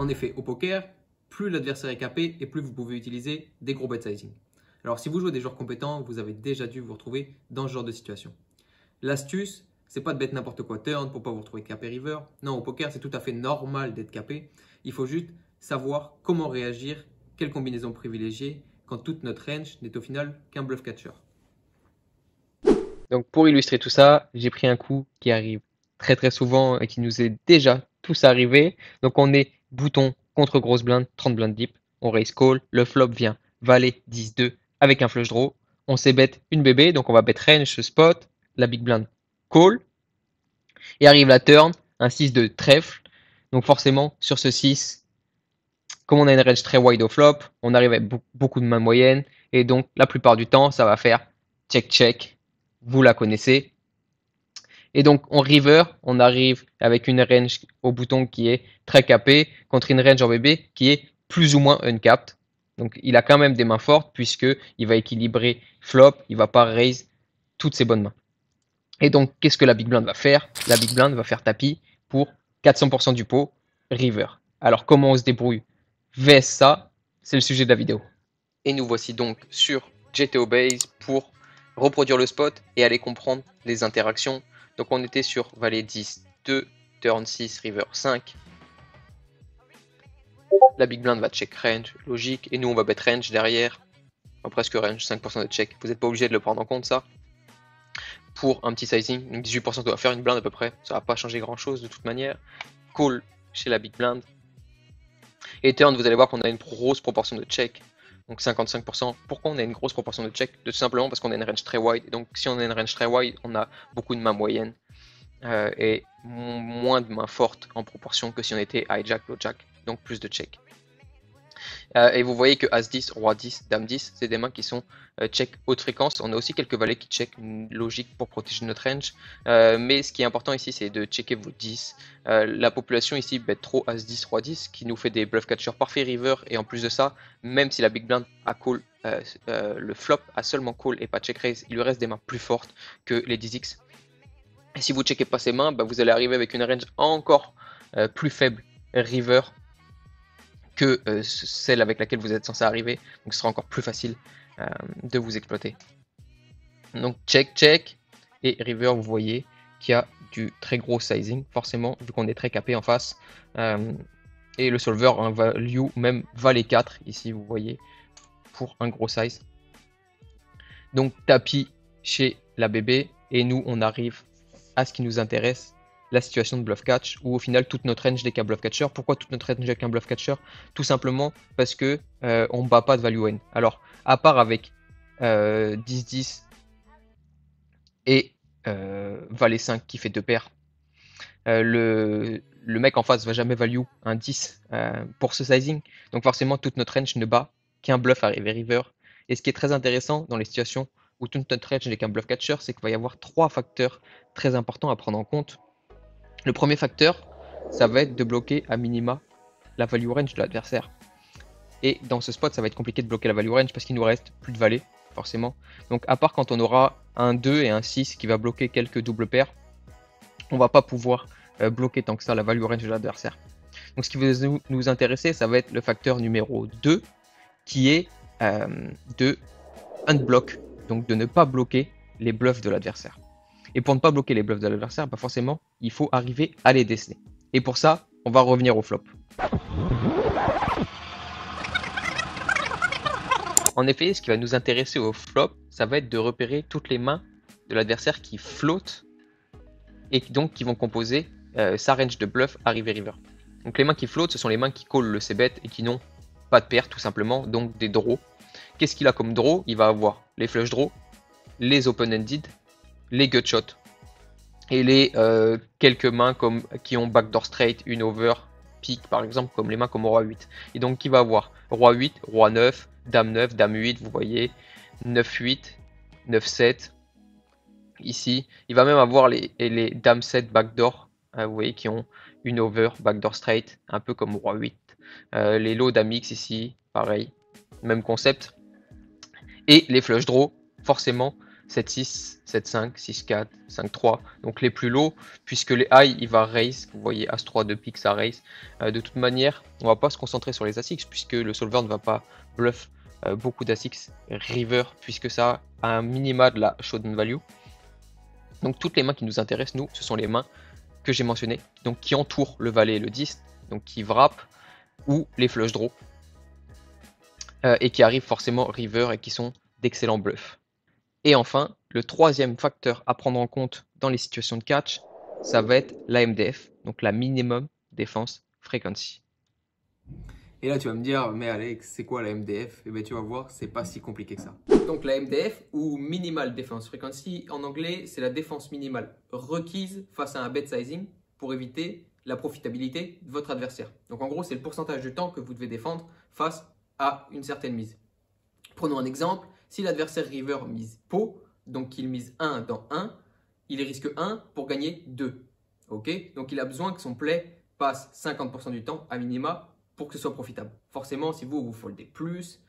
En effet, au poker, plus l'adversaire est capé et plus vous pouvez utiliser des gros bet sizing. Alors si vous jouez des joueurs compétents, vous avez déjà dû vous retrouver dans ce genre de situation. L'astuce, c'est pas de bet n'importe quoi turn pour pas vous retrouver capé river. Non, au poker, c'est tout à fait normal d'être capé. Il faut juste savoir comment réagir, quelle combinaison privilégier quand toute notre range n'est au final qu'un bluff catcher. Donc pour illustrer tout ça, j'ai pris un coup qui arrive très souvent et qui nous est déjà tous arrivé. Donc on est bouton contre grosse blinde, 30 blindes deep. On raise call, le flop vient valet 10-2 avec un flush draw. On sait bet une bébé, donc on va bet range spot, la big blind call. Et arrive la turn, un 6 de trèfle. Donc forcément sur ce 6, comme on a une range très wide au flop, on arrive avec beaucoup de mains moyennes. Et donc la plupart du temps, ça va faire check. Vous la connaissez. Et donc, en river, on arrive avec une range au bouton qui est très capée contre une range en bébé qui est plus ou moins uncapped. Donc, il a quand même des mains fortes puisque il va équilibrer flop, il va pas raise toutes ses bonnes mains. Et donc, qu'est-ce que la big blind va faire? La big blind va faire tapis pour 400% du pot river. Alors, comment on se débrouille vs ça? C'est le sujet de la vidéo. Et nous voici donc sur GTO Base pour reproduire le spot et aller comprendre les interactions. Donc on était sur valet 10, 2, turn 6, river 5. La big blind va check range, logique, et nous on va bet range derrière, enfin, presque range, 5% de check. Vous n'êtes pas obligé de le prendre en compte ça. Pour un petit sizing, donc 18% doit faire une blinde à peu près, ça va pas changer grand chose de toute manière. Call chez la big blind. Et turn, vous allez voir qu'on a une grosse proportion de check. Donc 55%. Pourquoi on a une grosse proportion de check? Tout simplement parce qu'on a une range très wide. Et donc si on a une range très wide, on a beaucoup de mains moyennes. Et moins de mains fortes en proportion que si on était hijack, low jack. Donc plus de check. Et vous voyez que As-10, Roi-10, Dame-10, c'est des mains qui sont check haute fréquence. On a aussi quelques valets qui check, une logique pour protéger notre range. Mais ce qui est important ici, c'est de checker vos 10. La population ici bet trop As-10, Roi-10, qui nous fait des bluff catchers parfaits river. Et en plus de ça, même si la big blind a call, le flop a seulement call et pas check raise, il lui reste des mains plus fortes que les 10x. Et si vous ne checkez pas ces mains, bah vous allez arriver avec une range encore plus faible river que celle avec laquelle vous êtes censé arriver. Donc ce sera encore plus facile de vous exploiter. Donc check. Et river, vous voyez qu'il y a du très gros sizing, forcément, vu qu'on est très capé en face. Et le solver a un value, même valet 4, ici vous voyez, pour un gros size. Donc tapis chez la bébé. Et nous, on arrive à ce qui nous intéresse, la situation de bluff catch, où au final toute notre range n'est qu'un bluff catcher. Pourquoi toute notre range n'est qu'un bluff catcher? Tout simplement parce que on ne bat pas de value N. Alors, à part avec 10-10 et valet 5 qui fait 2 paires, le mec en face va jamais value un 10 pour ce sizing. Donc forcément, toute notre range ne bat qu'un bluff arrivé river. Et ce qui est très intéressant dans les situations où toute notre range n'est qu'un bluff catcher, c'est qu'il va y avoir 3 facteurs très importants à prendre en compte. Le premier facteur, ça va être de bloquer à minima la value range de l'adversaire. Et dans ce spot, ça va être compliqué de bloquer la value range parce qu'il nous reste plus de valets, forcément. Donc à part quand on aura un 2 et un 6 qui va bloquer quelques doubles paires, on va pas pouvoir bloquer tant que ça la value range de l'adversaire. Donc ce qui va nous intéresser, ça va être le facteur numéro 2, qui est de unblock, donc de ne pas bloquer les bluffs de l'adversaire. Et pour ne pas bloquer les bluffs de l'adversaire, bah forcément, il faut arriver à les déceler. Et pour ça, on va revenir au flop. En effet, ce qui va nous intéresser au flop, ça va être de repérer toutes les mains de l'adversaire qui flottent et donc qui vont composer sa range de bluff arrivé-river. Donc les mains qui flottent, ce sont les mains qui callent le c-bet et qui n'ont pas de paire tout simplement, donc des draws. Qu'est-ce qu'il a comme draw? Il va avoir les flush draws, les open-ended, les gut shots et les quelques mains qui ont backdoor straight, une over, pique par exemple, comme les mains comme roi 8. Et donc qui va avoir roi 8, roi 9, dame 9, dame 8, vous voyez, 9 8, 9 7. Ici, il va même avoir les dames 7 backdoor, vous voyez, qui ont une over, backdoor straight, un peu comme roi 8. Les lots dame X ici, pareil, même concept. Et les flush draws, forcément, 7-6, 7-5, 6-4, 5-3. Donc les plus low, puisque les high, il va raise. Vous voyez As-3 de pique, ça raise. De toute manière, on va pas se concentrer sur les As-X, puisque le solver ne va pas bluff beaucoup d'As-X river, puisque ça a un minima de la showdown value. Donc toutes les mains qui nous intéressent, nous, ce sont les mains que j'ai mentionnées, donc qui entourent le valet et le 10, donc qui wrap, ou les flush draw, et qui arrivent forcément river et qui sont d'excellents bluffs. Et enfin, le troisième facteur à prendre en compte dans les situations de catch, ça va être la MDF, donc la minimum defense frequency. Et là, tu vas me dire, mais Alex, c'est quoi la MDF? Et bien, tu vas voir, c'est pas si compliqué que ça. Donc, la MDF, ou Minimal Defense Frequency, en anglais, c'est la défense minimale requise face à un bet sizing pour éviter la profitabilité de votre adversaire. Donc, en gros, c'est le pourcentage de temps que vous devez défendre face à une certaine mise. Prenons un exemple. Si l'adversaire river mise pot, donc qu'il mise 1 dans 1, il risque 1 pour gagner 2. Okay, donc, il a besoin que son play passe 50% du temps à minima pour que ce soit profitable. Forcément, si vous foldez plus,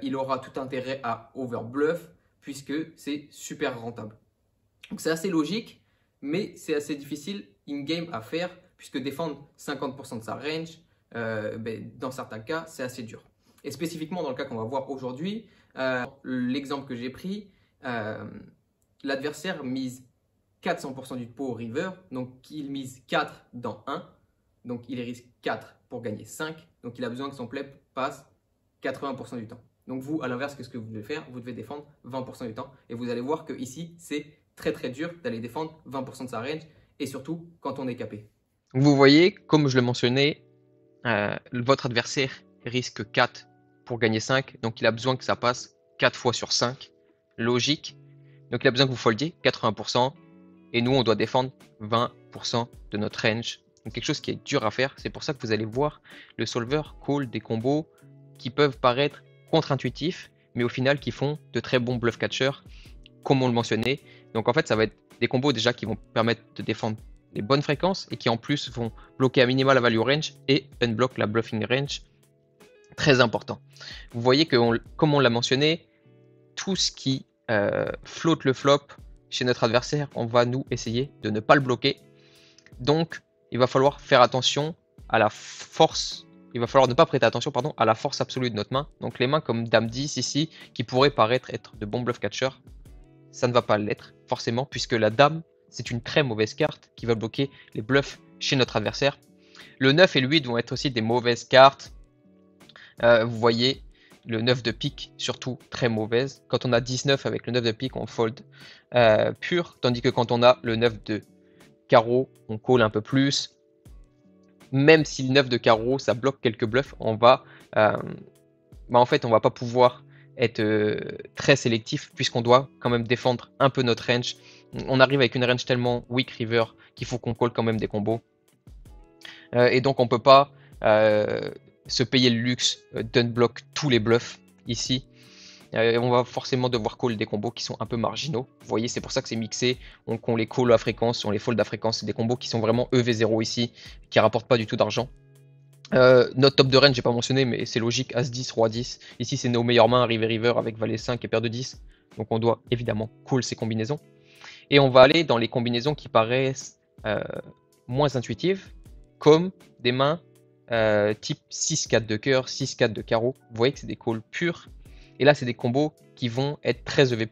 il aura tout intérêt à overbluff puisque c'est super rentable. Donc c'est assez logique, mais c'est assez difficile in-game à faire puisque défendre 50% de sa range, dans certains cas, c'est assez dur. Et spécifiquement dans le cas qu'on va voir aujourd'hui, l'exemple que j'ai pris, l'adversaire mise 400% du pot au river, donc il mise 4 dans 1, donc il risque 4 pour gagner 5, donc il a besoin que son play passe 80% du temps. Donc vous, à l'inverse, qu'est-ce que vous devez faire? Vous devez défendre 20% du temps, et vous allez voir que ici, c'est très très dur d'aller défendre 20% de sa range, et surtout quand on est capé. Vous voyez, comme je le mentionnais, votre adversaire risque 4 pour gagner 5, donc il a besoin que ça passe 4 fois sur 5, logique. Donc il a besoin que vous foldiez 80%, et nous on doit défendre 20% de notre range. Donc quelque chose qui est dur à faire, c'est pour ça que vous allez voir le solver call des combos qui peuvent paraître contre-intuitifs, mais au final qui font de très bons bluff catchers, comme on le mentionnait. Donc en fait ça va être des combos déjà qui vont permettre de défendre les bonnes fréquences et qui en plus vont bloquer à minima la value range et unblock la bluffing range. Très important. Vous voyez que, comme on l'a mentionné, tout ce qui flotte le flop chez notre adversaire, on va nous essayer de ne pas le bloquer. Donc, il va falloir faire attention à la force. Il va falloir ne pas prêter attention à la force absolue de notre main. Donc, les mains comme Dame 10 ici, qui pourraient paraître être de bons bluff catchers, ça ne va pas l'être forcément, puisque la Dame, c'est une très mauvaise carte qui va bloquer les bluffs chez notre adversaire. Le 9 et le 8 vont être aussi des mauvaises cartes. Vous voyez, le 9 de pique, surtout très mauvaise. Quand on a 19 avec le 9 de pique, on fold pur. Tandis que quand on a le 9 de carreau, on call un peu plus. Même si le 9 de carreau, ça bloque quelques bluffs, on va, en fait, on va pas pouvoir être très sélectif puisqu'on doit quand même défendre un peu notre range. On arrive avec une range tellement weak river qu'il faut qu'on call quand même des combos. Et donc on peut pas se payer le luxe d'unblock tous les bluffs ici. On va forcément devoir call des combos qui sont un peu marginaux. Vous voyez, c'est pour ça que c'est mixé. On les call à fréquence, on les fold à fréquence. C'est des combos qui sont vraiment EV0 ici, qui rapportent pas du tout d'argent. Notre top de range, j'ai pas mentionné, mais c'est logique, As-10, Roi-10. Ici, c'est nos meilleures mains, River avec Valet 5 et Paire de 10. Donc on doit évidemment call ces combinaisons. Et on va aller dans les combinaisons qui paraissent moins intuitives, comme des mains type 6-4 de cœur, 6-4 de carreau. Vous voyez que c'est des calls purs. Et là, c'est des combos qui vont être très EV+.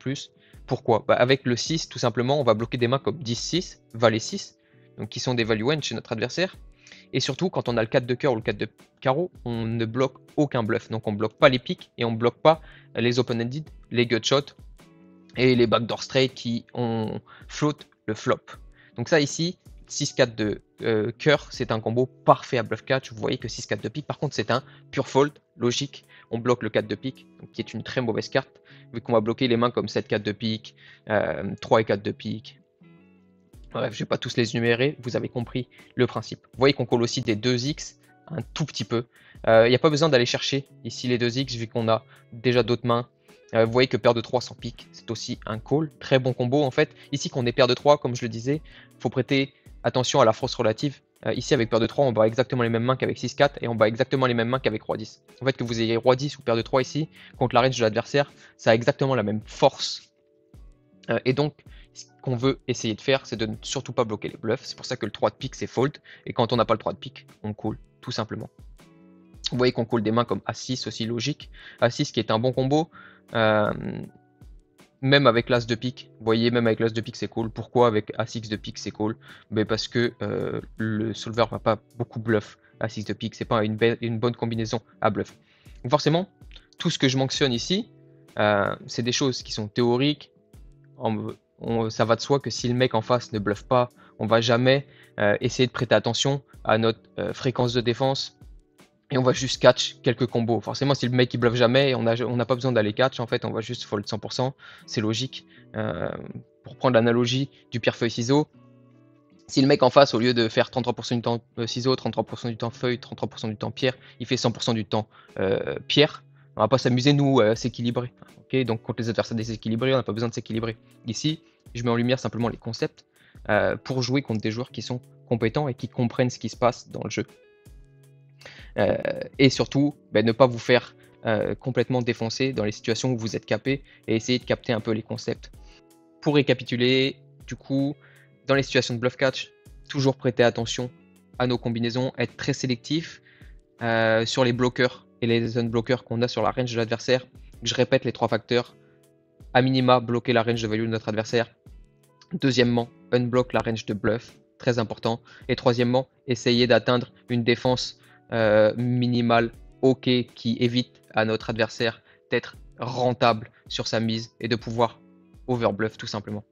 Pourquoi? Avec le 6, tout simplement, on va bloquer des mains comme 10-6, Valet 6, donc qui sont des value end chez notre adversaire. Et surtout, quand on a le 4 de cœur ou le 4 de carreau, on ne bloque aucun bluff. Donc on ne bloque pas les piques et on ne bloque pas les open-ended, les gutshots et les backdoor straight qui ont float le flop. Donc ça ici, 6-4 de cœur, c'est un combo parfait à bluff catch. Vous voyez que 6-4 de pique, par contre, c'est un pure fold, logique. On bloque le 4 de pique, donc, qui est une très mauvaise carte, vu qu'on va bloquer les mains comme 7-4 de pique, 3 et 4 de pique. Bref, je ne vais pas tous les énumérer, vous avez compris le principe. Vous voyez qu'on call aussi des 2x un tout petit peu. Il n'y a pas besoin d'aller chercher ici les 2x, vu qu'on a déjà d'autres mains. Vous voyez que paire de 3 sans pique, c'est aussi un call. Très bon combo en fait. Ici, qu'on est paire de 3, comme je le disais, il faut prêter attention à la force relative. Ici, avec paire de 3, on bat exactement les mêmes mains qu'avec 6-4 et on bat exactement les mêmes mains qu'avec Roi 10. En fait, que vous ayez Roi 10 ou paire de 3 ici, contre la range de l'adversaire, ça a exactement la même force Et donc, ce qu'on veut essayer de faire, c'est de ne surtout pas bloquer les bluffs. C'est pour ça que le 3 de pique, c'est fold. Et quand on n'a pas le 3 de pique, on call, tout simplement. Vous voyez qu'on call des mains comme As-6, aussi logique. As-6 qui est un bon combo. Même avec l'As de pique, vous voyez, même avec l'As de pique, c'est cool. Pourquoi avec As-X de pique, c'est cool? Mais parce que le solver va pas beaucoup bluff. As-X de pique, c'est pas une bonne combinaison à bluff. Donc forcément, tout ce que je mentionne ici, c'est des choses qui sont théoriques. Ça va de soi que si le mec en face ne bluffe pas, on va jamais essayer de prêter attention à notre fréquence de défense et on va juste catch quelques combos. Forcément, si le mec il bluffe jamais, on n'a pas besoin d'aller catch, en fait, on va juste fold 100%, c'est logique. Pour prendre l'analogie du pierre-feuille ciseau, si le mec en face, au lieu de faire 33% du temps ciseau, 33% du temps feuille, 33% du temps pierre, il fait 100% du temps pierre, on va pas s'amuser nous à s'équilibrer. Okay, donc contre les adversaires déséquilibrés, on n'a pas besoin de s'équilibrer. Ici, je mets en lumière simplement les concepts pour jouer contre des joueurs qui sont compétents et qui comprennent ce qui se passe dans le jeu. Et surtout, ne pas vous faire complètement défoncer dans les situations où vous êtes capé et essayer de capter un peu les concepts. Pour récapituler, du coup, dans les situations de bluff catch, toujours prêter attention à nos combinaisons, être très sélectif sur les bloqueurs et les unblockers qu'on a sur la range de l'adversaire. Je répète les 3 facteurs. À minima, bloquer la range de value de notre adversaire. Deuxièmement, unblock la range de bluff, très important. Et troisièmement, essayer d'atteindre une défense minimale OK qui évite à notre adversaire d'être rentable sur sa mise et de pouvoir overbluff tout simplement.